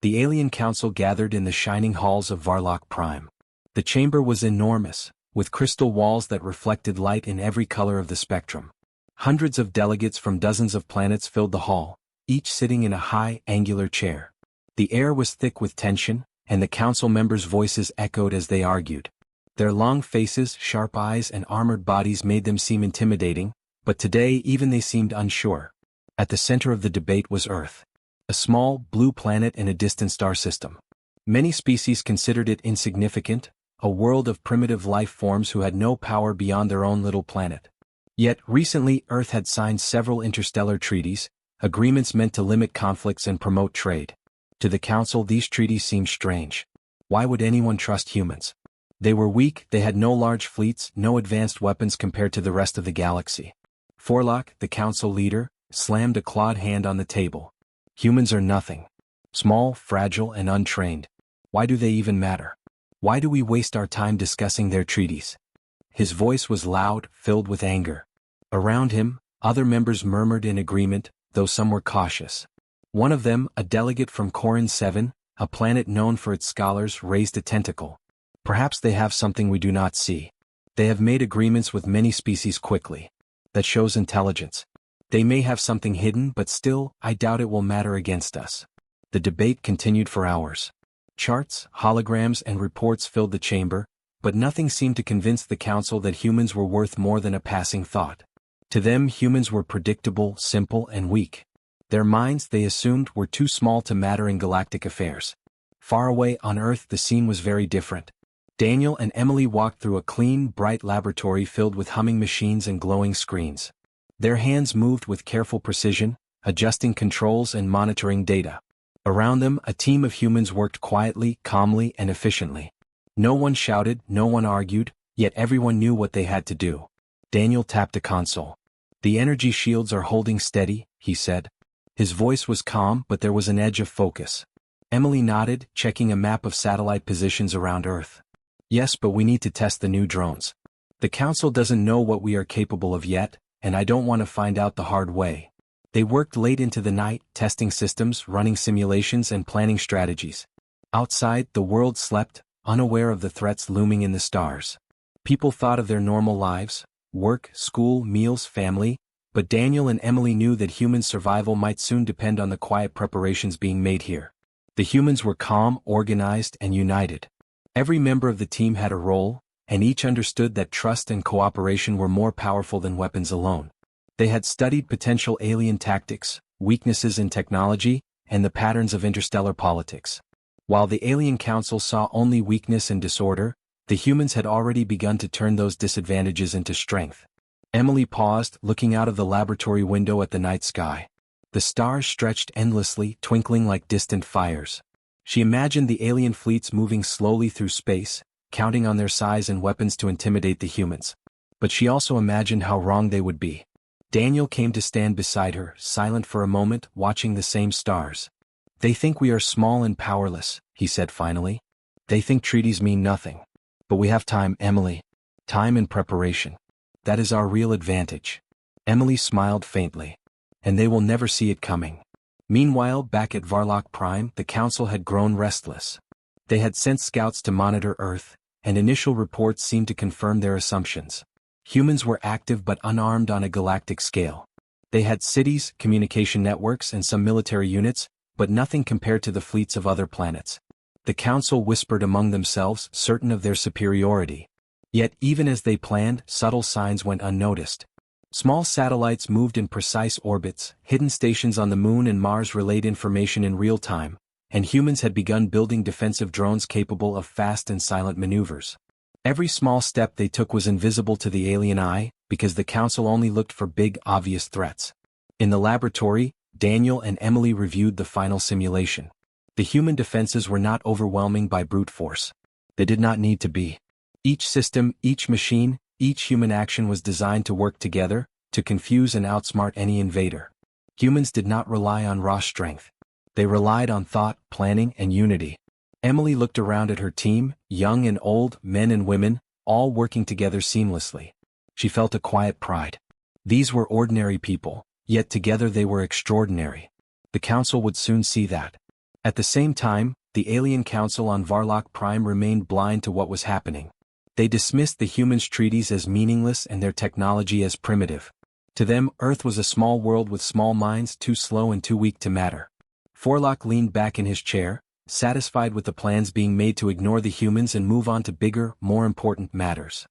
The alien council gathered in the shining halls of Varlock Prime. The chamber was enormous, with crystal walls that reflected light in every color of the spectrum. Hundreds of delegates from dozens of planets filled the hall, each sitting in a high, angular chair. The air was thick with tension, and the council members' voices echoed as they argued. Their long faces, sharp eyes, and armored bodies made them seem intimidating, but today even they seemed unsure. At the center of the debate was Earth, a small, blue planet in a distant star system. Many species considered it insignificant, a world of primitive life forms who had no power beyond their own little planet. Yet, recently Earth had signed several interstellar treaties, agreements meant to limit conflicts and promote trade. To the Council, these treaties seemed strange. Why would anyone trust humans? They were weak, they had no large fleets, no advanced weapons compared to the rest of the galaxy. Forlock, the Council leader, slammed a clawed hand on the table. Humans are nothing. Small, fragile, and untrained. Why do they even matter? Why do we waste our time discussing their treaties? His voice was loud, filled with anger. Around him, other members murmured in agreement, though some were cautious. One of them, a delegate from Corin 7, a planet known for its scholars, raised a tentacle. Perhaps they have something we do not see. They have made agreements with many species quickly. That shows intelligence. They may have something hidden, but still, I doubt it will matter against us. The debate continued for hours. Charts, holograms, and reports filled the chamber, but nothing seemed to convince the Council that humans were worth more than a passing thought. To them, humans were predictable, simple, and weak. Their minds, they assumed, were too small to matter in galactic affairs. Far away on Earth, the scene was very different. Daniel and Emily walked through a clean, bright laboratory filled with humming machines and glowing screens. Their hands moved with careful precision, adjusting controls and monitoring data. Around them, a team of humans worked quietly, calmly, and efficiently. No one shouted, no one argued, yet everyone knew what they had to do. Daniel tapped a console. "The energy shields are holding steady," he said. His voice was calm, but there was an edge of focus. Emily nodded, checking a map of satellite positions around Earth. "Yes, but we need to test the new drones. The Council doesn't know what we are capable of yet, and I don't want to find out the hard way." They worked late into the night, testing systems, running simulations, and planning strategies. Outside, the world slept, unaware of the threats looming in the stars. People thought of their normal lives, work, school, meals, family, but Daniel and Emily knew that human survival might soon depend on the quiet preparations being made here. The humans were calm, organized, and united. Every member of the team had a role, and each understood that trust and cooperation were more powerful than weapons alone. They had studied potential alien tactics, weaknesses in technology, and the patterns of interstellar politics. While the Alien Council saw only weakness and disorder, the humans had already begun to turn those disadvantages into strength. Emily paused, looking out of the laboratory window at the night sky. The stars stretched endlessly, twinkling like distant fires. She imagined the alien fleets moving slowly through space, counting on their size and weapons to intimidate the humans. But she also imagined how wrong they would be. Daniel came to stand beside her, silent for a moment, watching the same stars. "They think we are small and powerless," he said finally. "They think treaties mean nothing. But we have time, Emily. Time and preparation. That is our real advantage." Emily smiled faintly. "And they will never see it coming." Meanwhile, back at Varlock Prime, the Council had grown restless. They had sent scouts to monitor Earth, and initial reports seemed to confirm their assumptions. Humans were active but unarmed on a galactic scale. They had cities, communication networks, and some military units, but nothing compared to the fleets of other planets. The Council whispered among themselves, certain of their superiority. Yet even as they planned, subtle signs went unnoticed. Small satellites moved in precise orbits, hidden stations on the Moon and Mars relayed information in real time, and humans had begun building defensive drones capable of fast and silent maneuvers. Every small step they took was invisible to the alien eye, because the Council only looked for big, obvious threats. In the laboratory, Daniel and Emily reviewed the final simulation. The human defenses were not overwhelming by brute force. They did not need to be. Each system, each machine, each human action was designed to work together, to confuse and outsmart any invader. Humans did not rely on raw strength. They relied on thought, planning, and unity. Emily looked around at her team, young and old, men and women, all working together seamlessly. She felt a quiet pride. These were ordinary people, yet together they were extraordinary. The Council would soon see that. At the same time, the alien council on Varlock Prime remained blind to what was happening. They dismissed the humans' treaties as meaningless and their technology as primitive. To them, Earth was a small world with small minds too slow and too weak to matter. Forlock leaned back in his chair, satisfied with the plans being made to ignore the humans and move on to bigger, more important matters.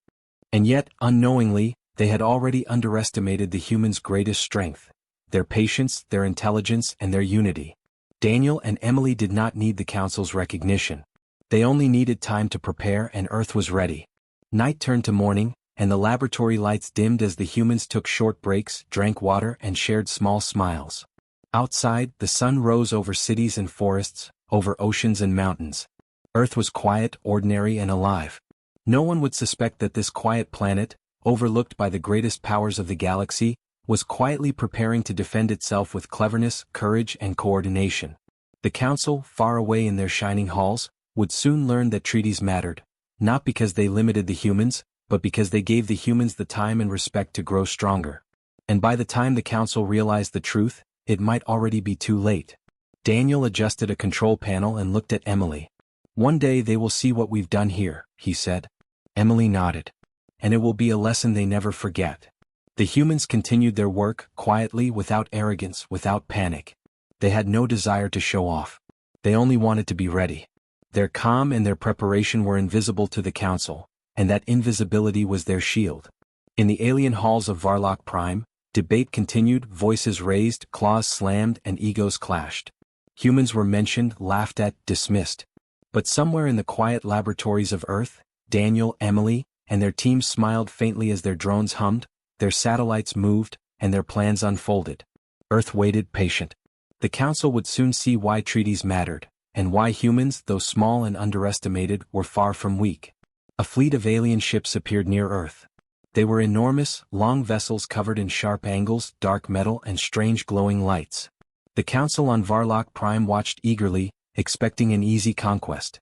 And yet, unknowingly, they had already underestimated the humans' greatest strength: their patience, their intelligence, and their unity. Daniel and Emily did not need the council's recognition. They only needed time to prepare, and Earth was ready. Night turned to morning, and the laboratory lights dimmed as the humans took short breaks, drank water, and shared small smiles. Outside, the sun rose over cities and forests, over oceans and mountains. Earth was quiet, ordinary, and alive. No one would suspect that this quiet planet, overlooked by the greatest powers of the galaxy, was quietly preparing to defend itself with cleverness, courage, and coordination. The council, far away in their shining halls, would soon learn that treaties mattered, not because they limited the humans, but because they gave the humans the time and respect to grow stronger. And by the time the council realized the truth, it might already be too late. Daniel adjusted a control panel and looked at Emily. "One day they will see what we've done here," he said. Emily nodded. "And it will be a lesson they never forget." The humans continued their work, quietly, without arrogance, without panic. They had no desire to show off. They only wanted to be ready. Their calm and their preparation were invisible to the council, and that invisibility was their shield. In the alien halls of Varlock Prime, debate continued, voices raised, claws slammed, and egos clashed. Humans were mentioned, laughed at, dismissed. But somewhere in the quiet laboratories of Earth, Daniel, Emily, and their teams smiled faintly as their drones hummed, their satellites moved, and their plans unfolded. Earth waited, patient. The council would soon see why treaties mattered, and why humans, though small and underestimated, were far from weak. A fleet of alien ships appeared near Earth. They were enormous, long vessels covered in sharp angles, dark metal, and strange glowing lights. The council on Varlock Prime watched eagerly, expecting an easy conquest.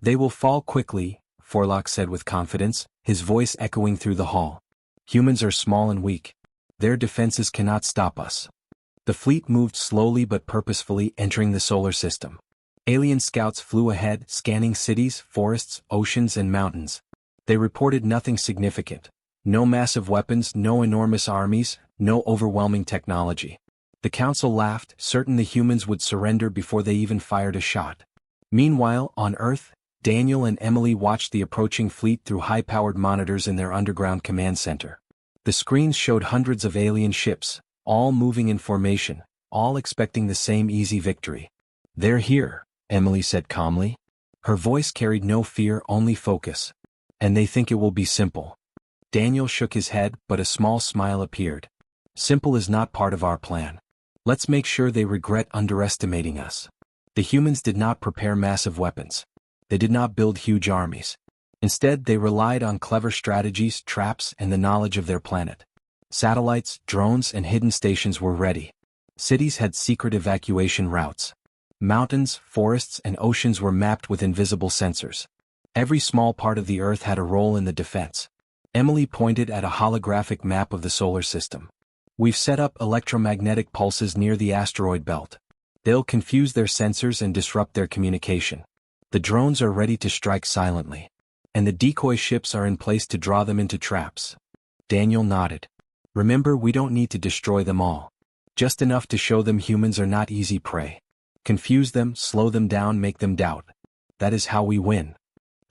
"They will fall quickly," Forlock said with confidence, his voice echoing through the hall. "Humans are small and weak. Their defenses cannot stop us." The fleet moved slowly but purposefully, entering the solar system. Alien scouts flew ahead, scanning cities, forests, oceans, and mountains. They reported nothing significant. No massive weapons, no enormous armies, no overwhelming technology. The council laughed, certain the humans would surrender before they even fired a shot. Meanwhile, on Earth, Daniel and Emily watched the approaching fleet through high-powered monitors in their underground command center. The screens showed hundreds of alien ships, all moving in formation, all expecting the same easy victory. "They're here," Emily said calmly. Her voice carried no fear, only focus. "And they think it will be simple." Daniel shook his head, but a small smile appeared. "Simple is not part of our plan. Let's make sure they regret underestimating us." The humans did not prepare massive weapons. They did not build huge armies. Instead, they relied on clever strategies, traps, and the knowledge of their planet. Satellites, drones, and hidden stations were ready. Cities had secret evacuation routes. Mountains, forests, and oceans were mapped with invisible sensors. Every small part of the Earth had a role in the defense. Emily pointed at a holographic map of the solar system. "We've set up electromagnetic pulses near the asteroid belt. They'll confuse their sensors and disrupt their communication. The drones are ready to strike silently. And the decoy ships are in place to draw them into traps." Daniel nodded. "Remember, we don't need to destroy them all. Just enough to show them humans are not easy prey. Confuse them, slow them down, make them doubt. That is how we win."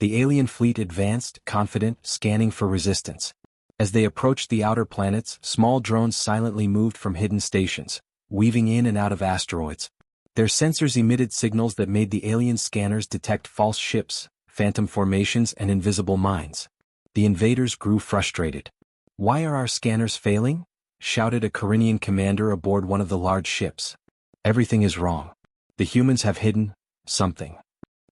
The alien fleet advanced, confident, scanning for resistance. As they approached the outer planets, small drones silently moved from hidden stations, weaving in and out of asteroids. Their sensors emitted signals that made the alien scanners detect false ships, phantom formations, and invisible mines. The invaders grew frustrated. "Why are our scanners failing?" shouted a Corinian commander aboard one of the large ships. "Everything is wrong. The humans have hidden something."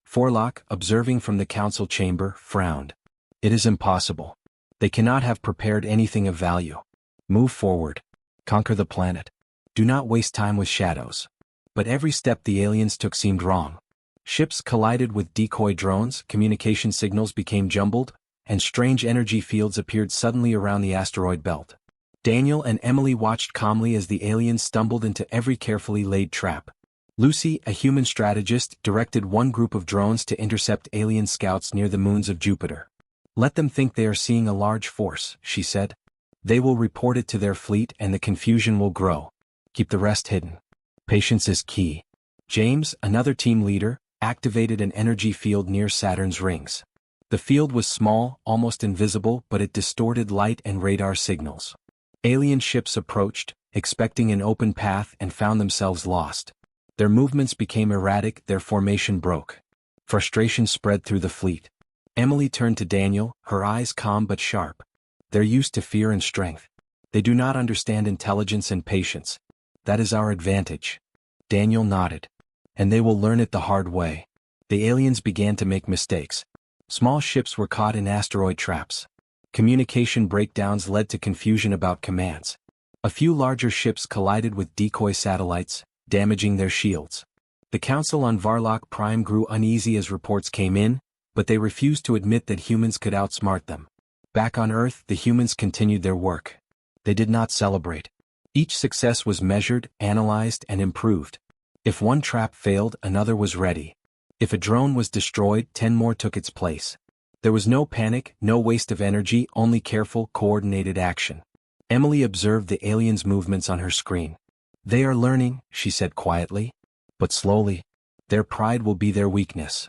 Forlock, observing from the council chamber, frowned. "It is impossible. They cannot have prepared anything of value. Move forward. Conquer the planet. Do not waste time with shadows." But every step the aliens took seemed wrong. Ships collided with decoy drones, communication signals became jumbled, and strange energy fields appeared suddenly around the asteroid belt. Daniel and Emily watched calmly as the aliens stumbled into every carefully laid trap. Lucy, a human strategist, directed one group of drones to intercept alien scouts near the moons of Jupiter. Let them think they are seeing a large force, she said. They will report it to their fleet and the confusion will grow. Keep the rest hidden. Patience is key. James, another team leader, activated an energy field near Saturn's rings. The field was small, almost invisible, but it distorted light and radar signals. Alien ships approached, expecting an open path, and found themselves lost. Their movements became erratic, their formation broke. Frustration spread through the fleet. Emily turned to Daniel, her eyes calm but sharp. They're used to fear and strength. They do not understand intelligence and patience. That is our advantage. Daniel nodded. And they will learn it the hard way. The aliens began to make mistakes. Small ships were caught in asteroid traps. Communication breakdowns led to confusion about commands. A few larger ships collided with decoy satellites, damaging their shields. The Council on Varlock Prime grew uneasy as reports came in, but they refused to admit that humans could outsmart them. Back on Earth, the humans continued their work. They did not celebrate. Each success was measured, analyzed, and improved. If one trap failed, another was ready. If a drone was destroyed, 10 more took its place. There was no panic, no waste of energy, only careful, coordinated action. Emily observed the aliens' movements on her screen. They are learning, she said quietly. But slowly. Their pride will be their weakness.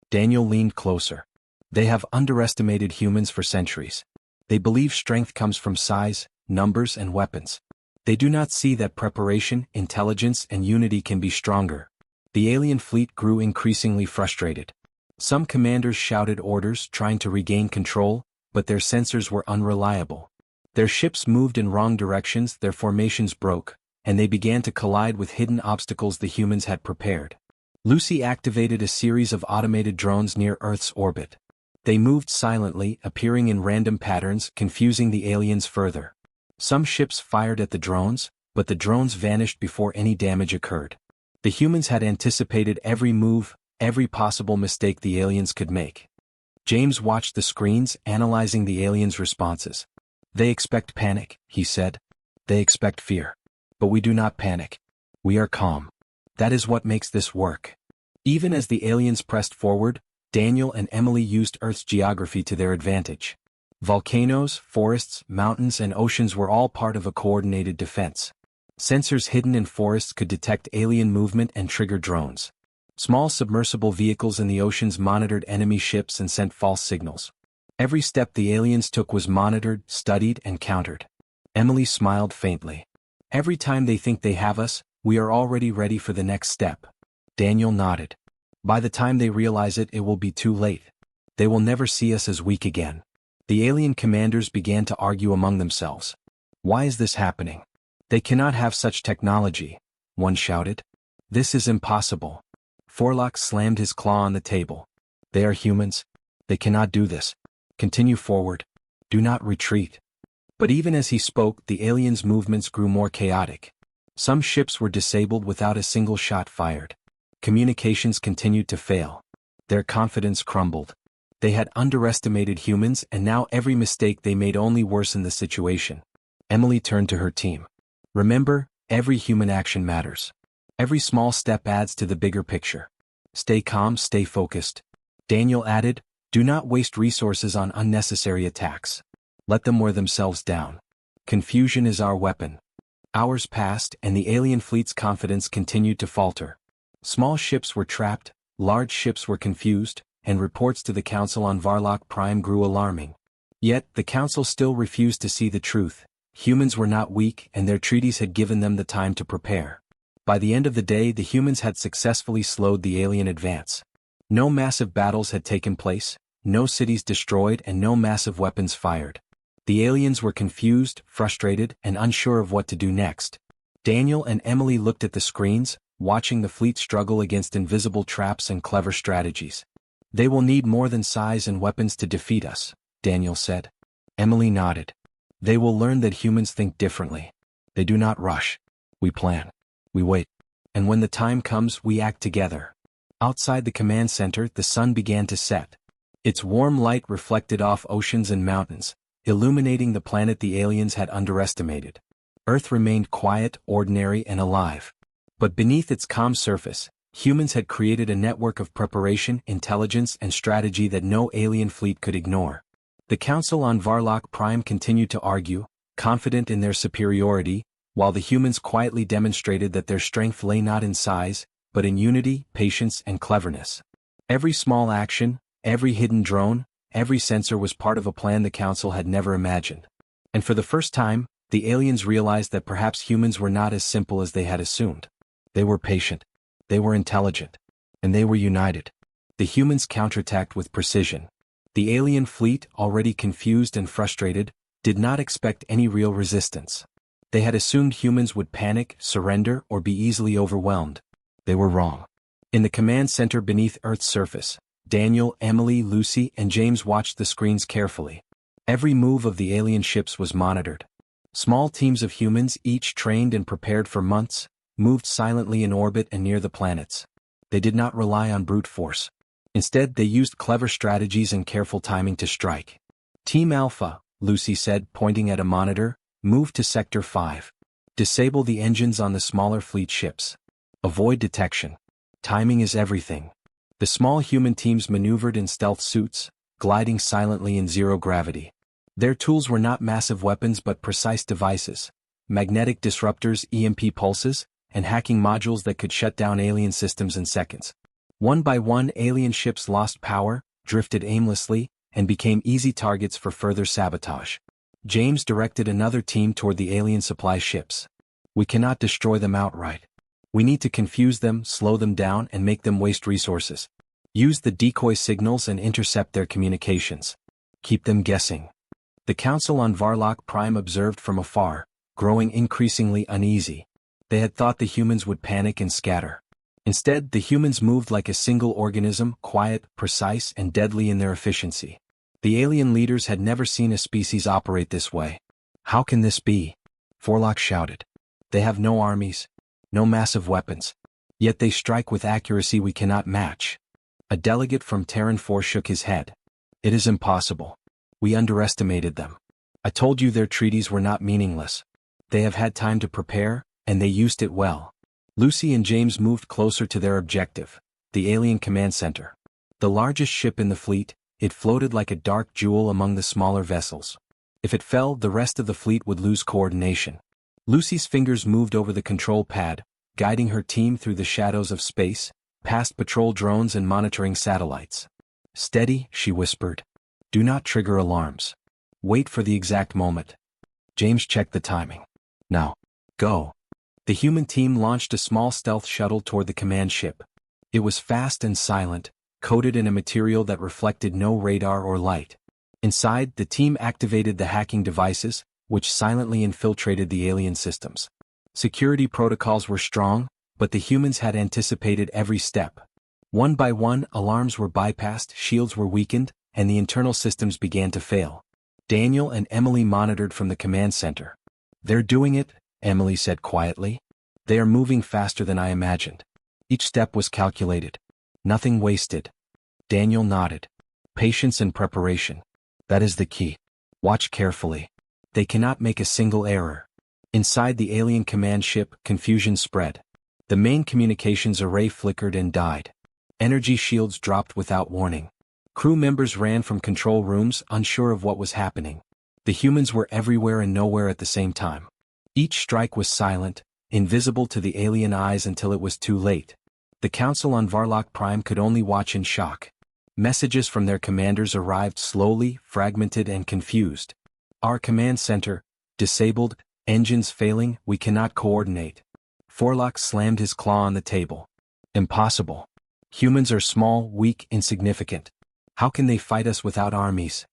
Daniel leaned closer. They have underestimated humans for centuries. They believe strength comes from size, numbers, and weapons. They do not see that preparation, intelligence, and unity can be stronger. The alien fleet grew increasingly frustrated. Some commanders shouted orders, trying to regain control, but their sensors were unreliable. Their ships moved in wrong directions, their formations broke, and they began to collide with hidden obstacles the humans had prepared. Lucy activated a series of automated drones near Earth's orbit. They moved silently, appearing in random patterns, confusing the aliens further. Some ships fired at the drones, but the drones vanished before any damage occurred. The humans had anticipated every move, every possible mistake the aliens could make. James watched the screens, analyzing the aliens' responses. They expect panic, he said. They expect fear. But we do not panic. We are calm. That is what makes this work. Even as the aliens pressed forward, Daniel and Emily used Earth's geography to their advantage. Volcanoes, forests, mountains, and oceans were all part of a coordinated defense. Sensors hidden in forests could detect alien movement and trigger drones. Small submersible vehicles in the oceans monitored enemy ships and sent false signals. Every step the aliens took was monitored, studied, and countered. Emily smiled faintly. Every time they think they have us, we are already ready for the next step. Daniel nodded. By the time they realize it, it will be too late. They will never see us as weak again. The alien commanders began to argue among themselves. Why is this happening? They cannot have such technology, one shouted. This is impossible. Forlock slammed his claw on the table. They are humans. They cannot do this. Continue forward. Do not retreat. But even as he spoke, the aliens' movements grew more chaotic. Some ships were disabled without a single shot fired. Communications continued to fail. Their confidence crumbled. They had underestimated humans, and now every mistake they made only worsened the situation. Emily turned to her team. Remember, every human action matters. Every small step adds to the bigger picture. Stay calm, stay focused. Daniel added, do not waste resources on unnecessary attacks. Let them wear themselves down. Confusion is our weapon. Hours passed, and the alien fleet's confidence continued to falter. Small ships were trapped, large ships were confused, and reports to the Council on Varlock Prime grew alarming. Yet, the Council still refused to see the truth. Humans were not weak, and their treaties had given them the time to prepare. By the end of the day, the humans had successfully slowed the alien advance. No massive battles had taken place, no cities destroyed, and no massive weapons fired. The aliens were confused, frustrated, and unsure of what to do next. Daniel and Emily looked at the screens, watching the fleet struggle against invisible traps and clever strategies. They will need more than size and weapons to defeat us, Daniel said. Emily nodded. They will learn that humans think differently. They do not rush. We plan. We wait. And when the time comes, we act together. Outside the command center, the sun began to set. Its warm light reflected off oceans and mountains, illuminating the planet the aliens had underestimated. Earth remained quiet, ordinary, and alive. But beneath its calm surface, humans had created a network of preparation, intelligence, and strategy that no alien fleet could ignore. The Council on Varlock Prime continued to argue, confident in their superiority, while the humans quietly demonstrated that their strength lay not in size, but in unity, patience, and cleverness. Every small action, every hidden drone, every sensor was part of a plan the Council had never imagined. And for the first time, the aliens realized that perhaps humans were not as simple as they had assumed. They were patient, they were intelligent, and they were united. The humans counterattacked with precision. The alien fleet, already confused and frustrated, did not expect any real resistance. They had assumed humans would panic, surrender, or be easily overwhelmed. They were wrong. In the command center beneath Earth's surface, Daniel, Emily, Lucy, and James watched the screens carefully. Every move of the alien ships was monitored. Small teams of humans, each trained and prepared for months, moved silently in orbit and near the planets. They did not rely on brute force. Instead, they used clever strategies and careful timing to strike. Team Alpha, Lucy said, pointing at a monitor, move to Sector 5. Disable the engines on the smaller fleet ships. Avoid detection. Timing is everything. The small human teams maneuvered in stealth suits, gliding silently in zero gravity. Their tools were not massive weapons but precise devices, magnetic disruptors, EMP pulses, and hacking modules that could shut down alien systems in seconds. One by one, alien ships lost power, drifted aimlessly, and became easy targets for further sabotage. James directed another team toward the alien supply ships. We cannot destroy them outright. We need to confuse them, slow them down, and make them waste resources. Use the decoy signals and intercept their communications. Keep them guessing. The Council on Varlock Prime observed from afar, growing increasingly uneasy. They had thought the humans would panic and scatter. Instead, the humans moved like a single organism, quiet, precise, and deadly in their efficiency. The alien leaders had never seen a species operate this way. How can this be? Forlock shouted. They have no armies, no massive weapons. Yet they strike with accuracy we cannot match. A delegate from Terran 4 shook his head. It is impossible. We underestimated them. I told you their treaties were not meaningless. They have had time to prepare, and they used it well. Lucy and James moved closer to their objective, the alien command center. The largest ship in the fleet, it floated like a dark jewel among the smaller vessels. If it fell, the rest of the fleet would lose coordination. Lucy's fingers moved over the control pad, guiding her team through the shadows of space, past patrol drones and monitoring satellites. Steady, she whispered. Do not trigger alarms. Wait for the exact moment. James checked the timing. Now, go. The human team launched a small stealth shuttle toward the command ship. It was fast and silent, coated in a material that reflected no radar or light. Inside, the team activated the hacking devices, which silently infiltrated the alien systems. Security protocols were strong, but the humans had anticipated every step. One by one, alarms were bypassed, shields were weakened, and the internal systems began to fail. Daniel and Emily monitored from the command center. They're doing it, Emily said quietly. They are moving faster than I imagined. Each step was calculated. Nothing wasted. Daniel nodded. Patience and preparation. That is the key. Watch carefully. They cannot make a single error. Inside the alien command ship, confusion spread. The main communications array flickered and died. Energy shields dropped without warning. Crew members ran from control rooms, unsure of what was happening. The humans were everywhere and nowhere at the same time. Each strike was silent, invisible to the alien eyes until it was too late. The Council on Varlock Prime could only watch in shock. Messages from their commanders arrived slowly, fragmented and confused. Our command center, disabled, engines failing, we cannot coordinate. Forlock slammed his claw on the table. Impossible. Humans are small, weak, insignificant. How can they fight us without armies?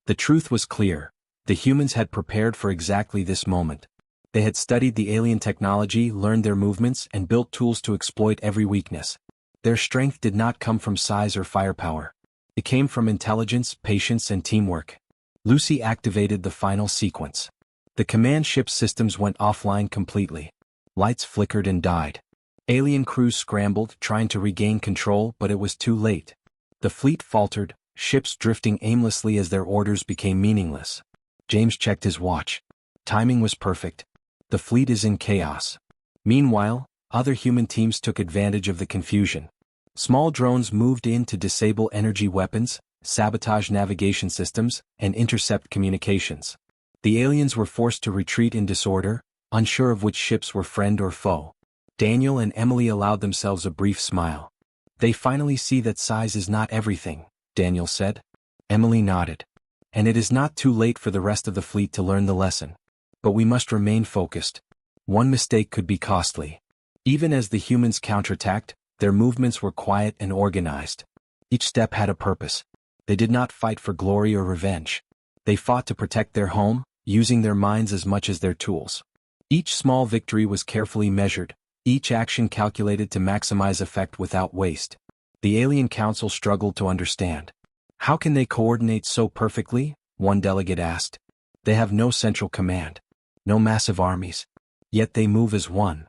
The truth was clear. The humans had prepared for exactly this moment. They had studied the alien technology, learned their movements, and built tools to exploit every weakness. Their strength did not come from size or firepower. It came from intelligence, patience, and teamwork. Lucy activated the final sequence. The command ship systems went offline completely. Lights flickered and died. Alien crews scrambled, trying to regain control, but it was too late. The fleet faltered, ships drifting aimlessly as their orders became meaningless. James checked his watch. Timing was perfect. The fleet is in chaos. Meanwhile, Other human teams took advantage of the confusion. Small drones moved in to disable energy weapons, sabotage navigation systems, and intercept communications. The aliens were forced to retreat in disorder, unsure of which ships were friend or foe. Daniel and Emily allowed themselves a brief smile. They finally see that size is not everything, Daniel said. Emily nodded. And it is not too late for the rest of the fleet to learn the lesson. But we must remain focused. One mistake could be costly. Even as the humans counterattacked, their movements were quiet and organized. Each step had a purpose. They did not fight for glory or revenge. They fought to protect their home, using their minds as much as their tools. Each small victory was carefully measured, each action calculated to maximize effect without waste. The Alien Council struggled to understand. How can they coordinate so perfectly? One delegate asked. They have no central command. No massive armies. Yet they move as one.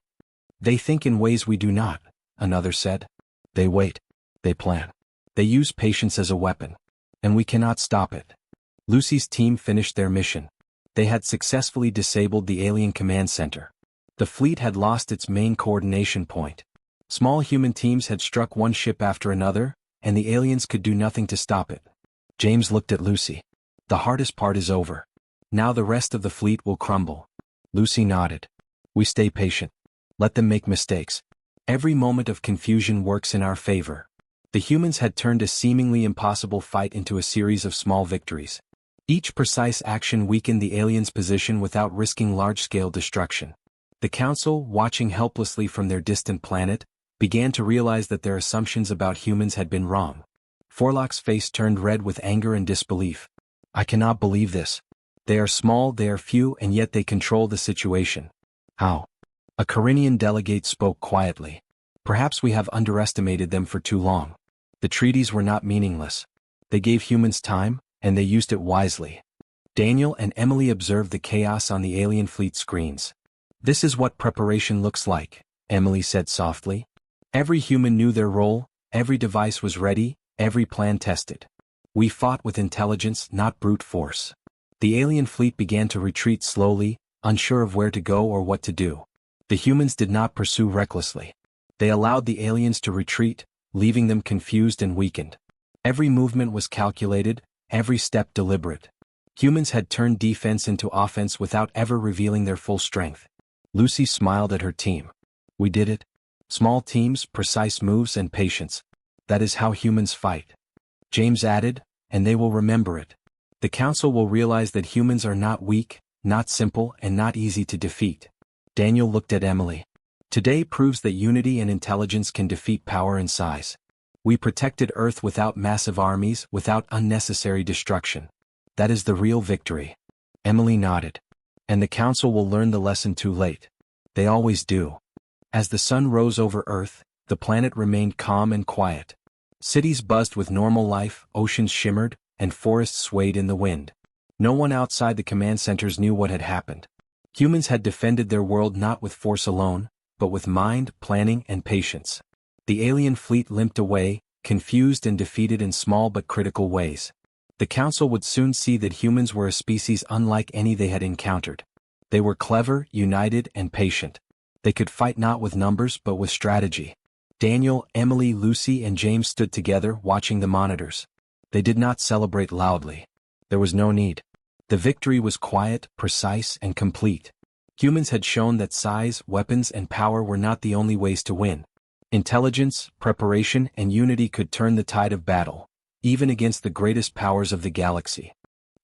They think in ways we do not, another said. They wait. They plan. They use patience as a weapon. And we cannot stop it. Lucy's team finished their mission. They had successfully disabled the alien command center. The fleet had lost its main coordination point. Small human teams had struck one ship after another, and the aliens could do nothing to stop it. James looked at Lucy. The hardest part is over. Now the rest of the fleet will crumble. Lucy nodded. We stay patient. Let them make mistakes. Every moment of confusion works in our favor. The humans had turned a seemingly impossible fight into a series of small victories. Each precise action weakened the aliens' position without risking large-scale destruction. The Council, watching helplessly from their distant planet, began to realize that their assumptions about humans had been wrong. Forlock's face turned red with anger and disbelief. I cannot believe this. They are small, they are few, and yet they control the situation. How? A Carinian delegate spoke quietly. Perhaps we have underestimated them for too long. The treaties were not meaningless. They gave humans time, and they used it wisely. Daniel and Emily observed the chaos on the alien fleet screens. This is what preparation looks like, Emily said softly. Every human knew their role, every device was ready, every plan tested. We fought with intelligence, not brute force. The alien fleet began to retreat slowly, unsure of where to go or what to do. The humans did not pursue recklessly. They allowed the aliens to retreat, leaving them confused and weakened. Every movement was calculated, every step deliberate. Humans had turned defense into offense without ever revealing their full strength. Lucy smiled at her team. We did it. Small teams, precise moves, and patience. That is how humans fight. James added, and they will remember it. The Council will realize that humans are not weak, not simple, and not easy to defeat. Daniel looked at Emily. Today proves that unity and intelligence can defeat power and size. We protected Earth without massive armies, without unnecessary destruction. That is the real victory. Emily nodded. And the Council will learn the lesson too late. They always do. As the sun rose over Earth, the planet remained calm and quiet. Cities buzzed with normal life, oceans shimmered, and forests swayed in the wind. No one outside the command centers knew what had happened. Humans had defended their world not with force alone, but with mind, planning, and patience. The alien fleet limped away, confused and defeated in small but critical ways. The Council would soon see that humans were a species unlike any they had encountered. They were clever, united, and patient. They could fight not with numbers but with strategy. Daniel, Emily, Lucy, and James stood together, watching the monitors. They did not celebrate loudly. There was no need. The victory was quiet, precise, and complete. Humans had shown that size, weapons, and power were not the only ways to win. Intelligence, preparation, and unity could turn the tide of battle, even against the greatest powers of the galaxy.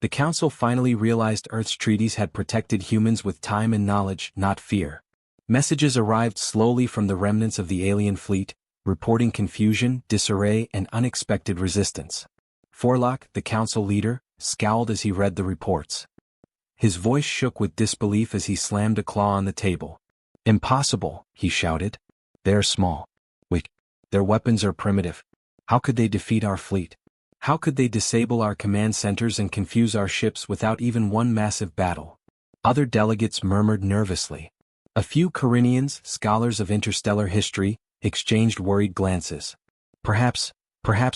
The Council finally realized Earth's treaties had protected humans with time and knowledge, not fear. Messages arrived slowly from the remnants of the alien fleet, reporting confusion, disarray, and unexpected resistance. Forlock, the Council leader, scowled as he read the reports. His voice shook with disbelief as he slammed a claw on the table. Impossible, he shouted. They are small. Weak. Their weapons are primitive. How could they defeat our fleet? How could they disable our command centers and confuse our ships without even one massive battle? Other delegates murmured nervously. A few Carinians, scholars of interstellar history, exchanged worried glances. Perhaps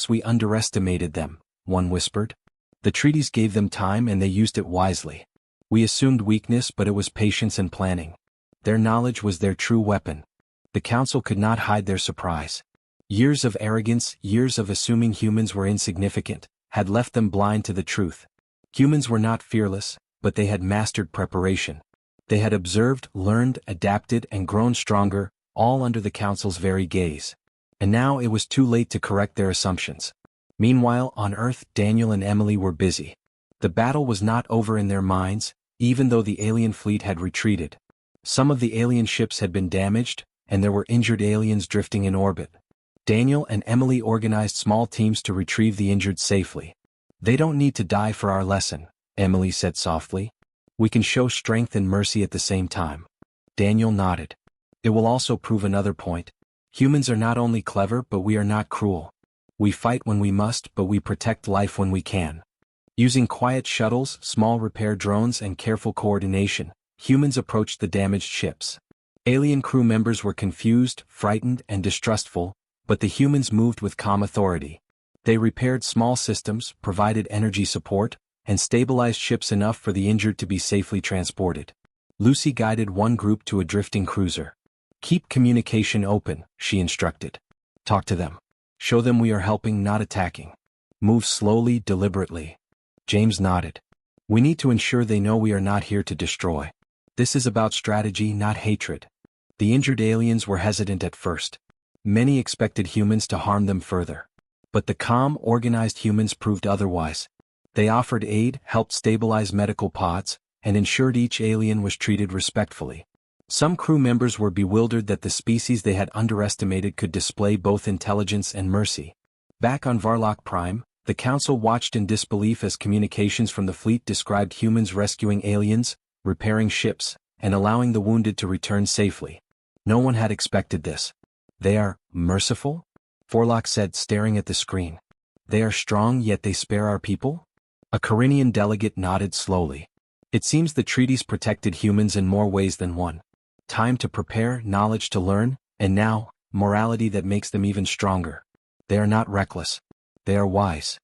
we underestimated them, one whispered. The treaties gave them time and they used it wisely. We assumed weakness, but it was patience and planning. Their knowledge was their true weapon. The The council could not hide their surprise. Years of arrogance, years of assuming humans were insignificant, had left them blind to the truth. Humans were not fearless, but they had mastered preparation. They had observed, learned, adapted, and grown stronger, all under the council's very gaze. And now it was too late to correct their assumptions. Meanwhile, on Earth, Daniel and Emily were busy. The battle was not over in their minds, even though the alien fleet had retreated. Some of the alien ships had been damaged, and there were injured aliens drifting in orbit. Daniel and Emily organized small teams to retrieve the injured safely. "They don't need to die for our lesson," Emily said softly. "We can show strength and mercy at the same time." Daniel nodded. "It will also prove another point. Humans are not only clever, but we are not cruel. We fight when we must, but we protect life when we can." Using quiet shuttles, small repair drones, and careful coordination, humans approached the damaged ships. Alien crew members were confused, frightened, and distrustful, but the humans moved with calm authority. They repaired small systems, provided energy support, and stabilized ships enough for the injured to be safely transported. Lucy guided one group to a drifting cruiser. "Keep communication open," she instructed. "Talk to them. Show them we are helping, not attacking. Move slowly, deliberately." James nodded. "We need to ensure they know we are not here to destroy. This is about strategy, not hatred." The injured aliens were hesitant at first. Many expected humans to harm them further. But the calm, organized humans proved otherwise. They offered aid, helped stabilize medical pods, and ensured each alien was treated respectfully. Some crew members were bewildered that the species they had underestimated could display both intelligence and mercy. Back on Varlock Prime, the Council watched in disbelief as communications from the fleet described humans rescuing aliens, repairing ships, and allowing the wounded to return safely. No one had expected this. "They are merciful?" Forlock said, staring at the screen. "They are strong, yet they spare our people?" A Carinian delegate nodded slowly. "It seems the treaties protected humans in more ways than one. Time to prepare, knowledge to learn, and now, morality that makes them even stronger. They are not reckless. They are wise."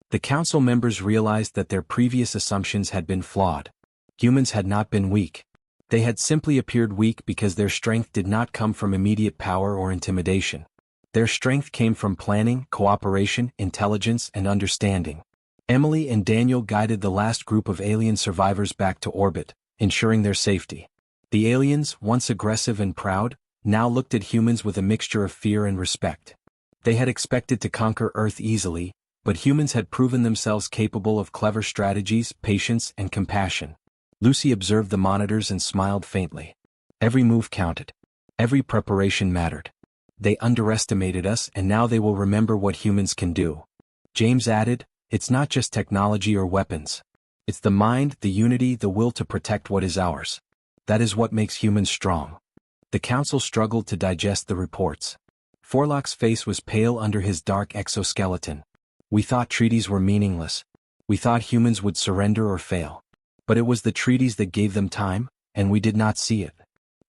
The council members realized that their previous assumptions had been flawed. Humans had not been weak. They had simply appeared weak because their strength did not come from immediate power or intimidation. Their strength came from planning, cooperation, intelligence, and understanding. Emily and Daniel guided the last group of alien survivors back to orbit, ensuring their safety. The aliens, once aggressive and proud, now looked at humans with a mixture of fear and respect. They had expected to conquer Earth easily, but humans had proven themselves capable of clever strategies, patience, and compassion. Lucy observed the monitors and smiled faintly. Every move counted. Every preparation mattered. They underestimated us, and now they will remember what humans can do. James added, "It's not just technology or weapons. It's the mind, the unity, the will to protect what is ours. That is what makes humans strong." The council struggled to digest the reports. Forlock's face was pale under his dark exoskeleton. "We thought treaties were meaningless. We thought humans would surrender or fail. But it was the treaties that gave them time, and we did not see it.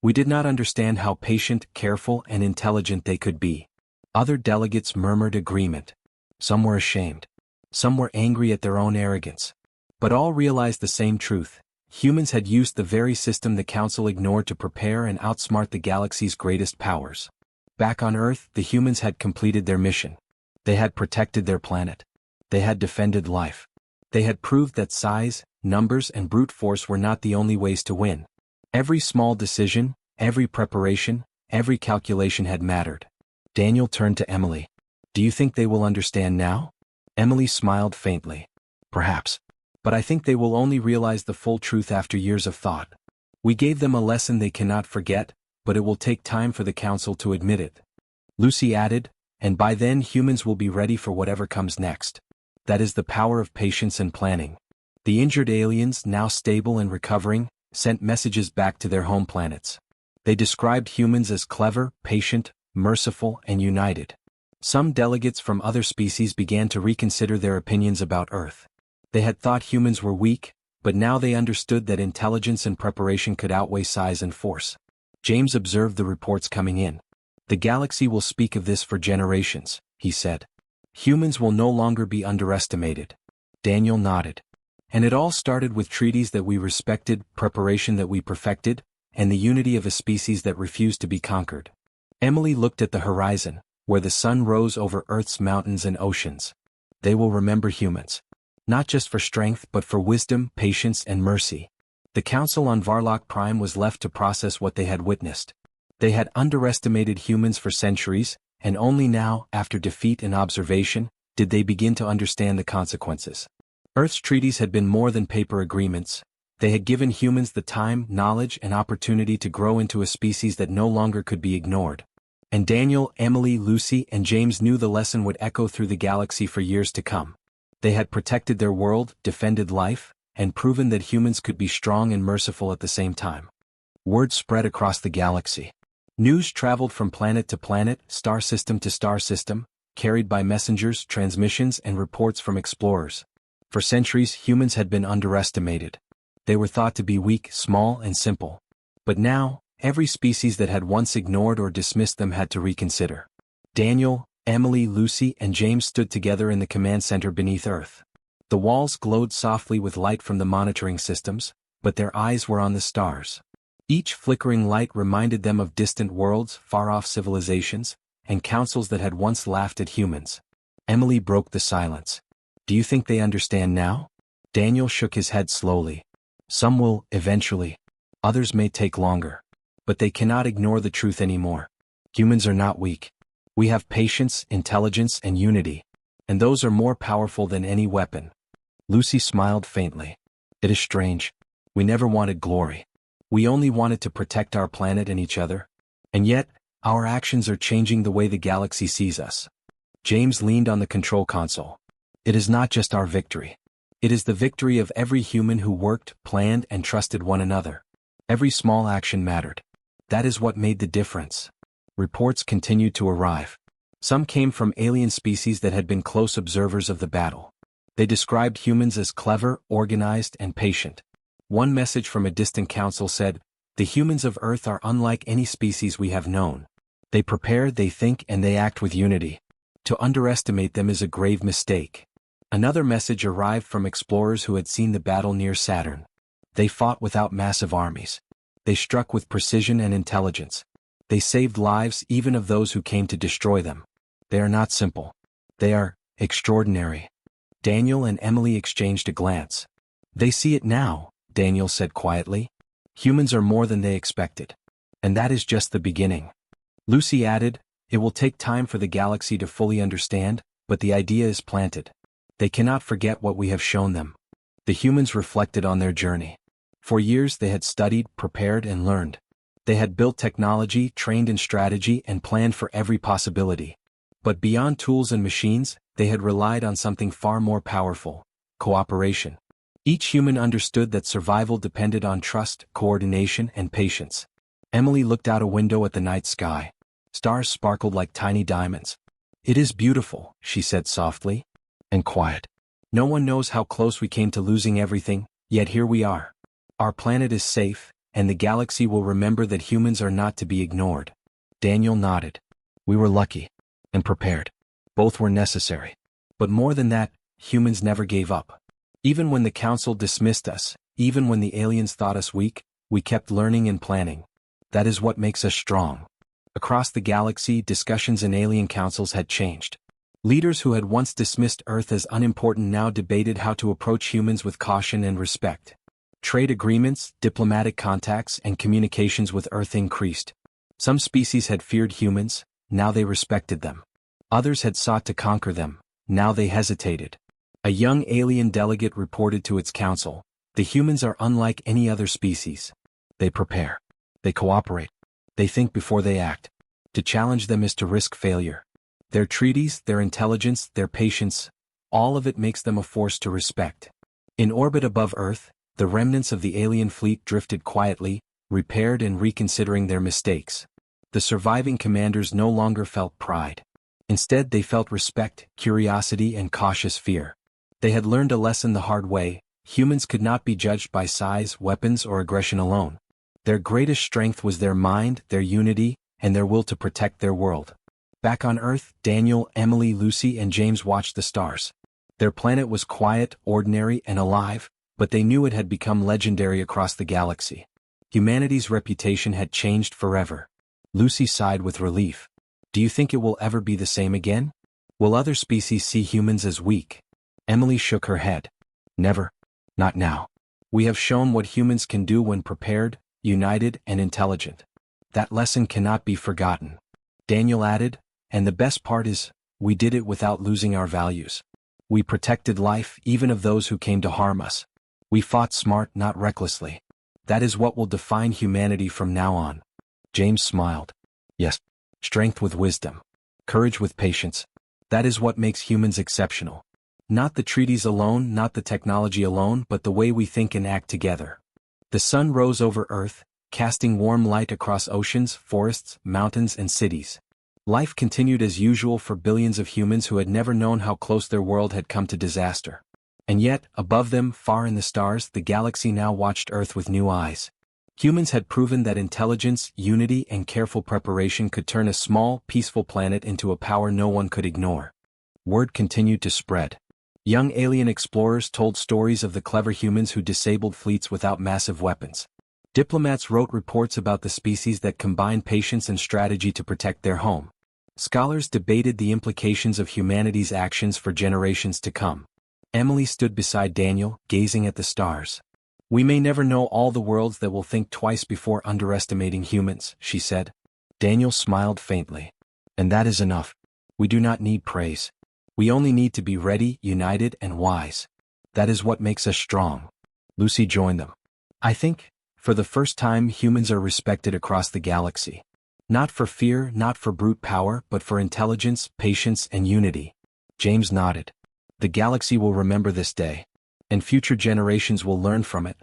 We did not understand how patient, careful, and intelligent they could be." Other delegates murmured agreement. Some were ashamed. Some were angry at their own arrogance. But all realized the same truth. Humans had used the very system the Council ignored to prepare and outsmart the galaxy's greatest powers. Back on Earth, the humans had completed their mission. They had protected their planet. They had defended life. They had proved that size, numbers, and brute force were not the only ways to win. Every small decision, every preparation, every calculation had mattered. Daniel turned to Emily. "Do you think they will understand now?" Emily smiled faintly. "Perhaps. But I think they will only realize the full truth after years of thought. We gave them a lesson they cannot forget, but it will take time for the Council to admit it." Lucy added, "And by then humans will be ready for whatever comes next. That is the power of patience and planning." The injured aliens, now stable and recovering, sent messages back to their home planets. They described humans as clever, patient, merciful, and united. Some delegates from other species began to reconsider their opinions about Earth. They had thought humans were weak, but now they understood that intelligence and preparation could outweigh size and force. James observed the reports coming in. "The galaxy will speak of this for generations," he said. "Humans will no longer be underestimated." Daniel nodded. "And it all started with treaties that we respected, preparation that we perfected, and the unity of a species that refused to be conquered." Emily looked at the horizon, where the sun rose over Earth's mountains and oceans. They will remember humans. Not just for strength but for wisdom, patience, and mercy. The Council on Varlock Prime was left to process what they had witnessed. They had underestimated humans for centuries, and only now, after defeat and observation, did they begin to understand the consequences. Earth's treaties had been more than paper agreements. They had given humans the time, knowledge, and opportunity to grow into a species that no longer could be ignored. And Daniel, Emily, Lucy, and James knew the lesson would echo through the galaxy for years to come. They had protected their world, defended life, and proven that humans could be strong and merciful at the same time. Word spread across the galaxy. News traveled from planet to planet, star system to star system, carried by messengers, transmissions, and reports from explorers. For centuries, humans had been underestimated. They were thought to be weak, small, and simple. But now, every species that had once ignored or dismissed them had to reconsider. Daniel, Emily, Lucy, and James stood together in the command center beneath Earth. The walls glowed softly with light from the monitoring systems, but their eyes were on the stars. Each flickering light reminded them of distant worlds, far-off civilizations, and councils that had once laughed at humans. Emily broke the silence. "Do you think they understand now?" Daniel shook his head slowly. "Some will, eventually. Others may take longer. But they cannot ignore the truth anymore. Humans are not weak. We have patience, intelligence, and unity. And those are more powerful than any weapon." Lucy smiled faintly. "It is strange. We never wanted glory. We only wanted to protect our planet and each other. And yet, our actions are changing the way the galaxy sees us." James leaned on the control console. "It is not just our victory. It is the victory of every human who worked, planned, and trusted one another. Every small action mattered. That is what made the difference." Reports continued to arrive. Some came from alien species that had been close observers of the battle. They described humans as clever, organized, and patient. One message from a distant council said, "The humans of Earth are unlike any species we have known. They prepare, they think, and they act with unity. To underestimate them is a grave mistake." Another message arrived from explorers who had seen the battle near Saturn. They fought without massive armies. They struck with precision and intelligence. They saved lives even of those who came to destroy them. They are not simple. They are extraordinary. Daniel and Emily exchanged a glance. "They see it now," Daniel said quietly. "Humans are more than they expected. And that is just the beginning." Lucy added, "It will take time for the galaxy to fully understand, but the idea is planted. They cannot forget what we have shown them." The humans reflected on their journey. For years they had studied, prepared, and learned. They had built technology, trained in strategy, and planned for every possibility. But beyond tools and machines, they had relied on something far more powerful: cooperation. Each human understood that survival depended on trust, coordination, and patience. Emily looked out a window at the night sky. Stars sparkled like tiny diamonds. "It is beautiful," she said softly. "And quiet. No one knows how close we came to losing everything, yet here we are. Our planet is safe, and the galaxy will remember that humans are not to be ignored." Daniel nodded. "We were lucky. And prepared. Both were necessary. But more than that, humans never gave up. Even when the Council dismissed us, even when the aliens thought us weak, we kept learning and planning. That is what makes us strong." Across the galaxy, discussions in alien councils had changed. Leaders who had once dismissed Earth as unimportant now debated how to approach humans with caution and respect. Trade agreements, diplomatic contacts, and communications with Earth increased. Some species had feared humans, now they respected them. Others had sought to conquer them, now they hesitated. A young alien delegate reported to its council, "The humans are unlike any other species. They prepare. They cooperate. They think before they act. To challenge them is to risk failure. Their treaties, their intelligence, their patience, all of it makes them a force to respect." In orbit above Earth, the remnants of the alien fleet drifted quietly, repaired and reconsidering their mistakes. The surviving commanders no longer felt pride. Instead they felt respect, curiosity, and cautious fear. They had learned a lesson the hard way: humans could not be judged by size, weapons, or aggression alone. Their greatest strength was their mind, their unity, and their will to protect their world. Back on Earth, Daniel, Emily, Lucy, and James watched the stars. Their planet was quiet, ordinary, and alive, but they knew it had become legendary across the galaxy. Humanity's reputation had changed forever. Lucy sighed with relief. Do you think it will ever be the same again? Will other species see humans as weak? Emily shook her head. Never. Not now. We have shown what humans can do when prepared, united, and intelligent. That lesson cannot be forgotten. Daniel added, and the best part is, we did it without losing our values. We protected life even of those who came to harm us. We fought smart, not recklessly. That is what will define humanity from now on. James smiled. Yes. Strength with wisdom. Courage with patience. That is what makes humans exceptional. Not the treaties alone, not the technology alone, but the way we think and act together. The sun rose over Earth, casting warm light across oceans, forests, mountains, and cities. Life continued as usual for billions of humans who had never known how close their world had come to disaster. And yet, above them, far in the stars, the galaxy now watched Earth with new eyes. Humans had proven that intelligence, unity, and careful preparation could turn a small, peaceful planet into a power no one could ignore. Word continued to spread. Young alien explorers told stories of the clever humans who disabled fleets without massive weapons. Diplomats wrote reports about the species that combined patience and strategy to protect their home. Scholars debated the implications of humanity's actions for generations to come. Emily stood beside Daniel, gazing at the stars. We may never know all the worlds that will think twice before underestimating humans, she said. Daniel smiled faintly. And that is enough. We do not need praise. We only need to be ready, united, and wise. That is what makes us strong. Lucy joined them. I think, for the first time, humans are respected across the galaxy. Not for fear, not for brute power, but for intelligence, patience, and unity. James nodded. The galaxy will remember this day. And future generations will learn from it.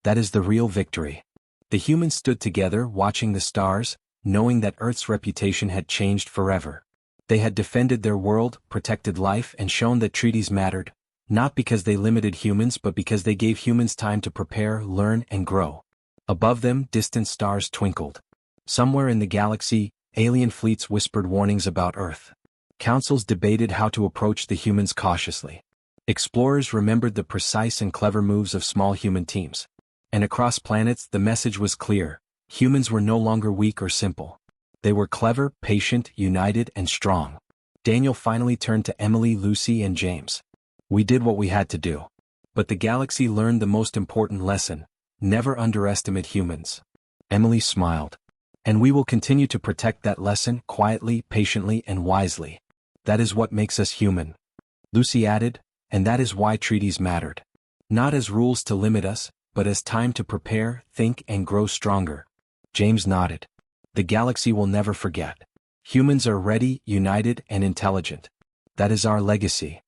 That is the real victory. The humans stood together, watching the stars, knowing that Earth's reputation had changed forever. They had defended their world, protected life, and shown that treaties mattered, not because they limited humans but because they gave humans time to prepare, learn, and grow. Above them, distant stars twinkled. Somewhere in the galaxy, alien fleets whispered warnings about Earth. Councils debated how to approach the humans cautiously. Explorers remembered the precise and clever moves of small human teams. And across planets, the message was clear. Humans were no longer weak or simple. They were clever, patient, united, and strong. Daniel finally turned to Emily, Lucy, and James. We did what we had to do. But the galaxy learned the most important lesson. Never underestimate humans. Emily smiled. And we will continue to protect that lesson quietly, patiently, and wisely. That is what makes us human. Lucy added, and that is why treaties mattered. Not as rules to limit us, but as time to prepare, think, and grow stronger. James nodded. The galaxy will never forget. Humans are ready, united, and intelligent. That is our legacy.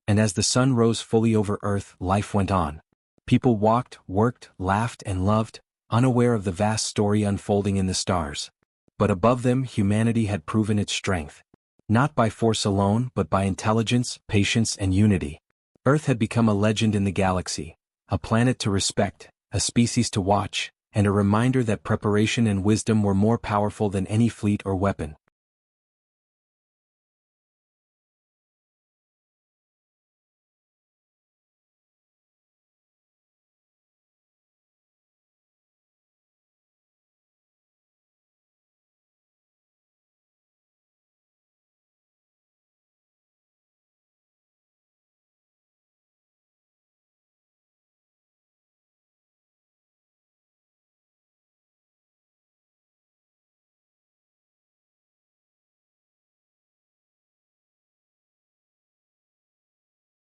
And as the sun rose fully over Earth, life went on. People walked, worked, laughed, and loved, unaware of the vast story unfolding in the stars. But above them, humanity had proven its strength. Not by force alone, but by intelligence, patience, and unity. Earth had become a legend in the galaxy, a planet to respect, a species to watch, and a reminder that preparation and wisdom were more powerful than any fleet or weapon.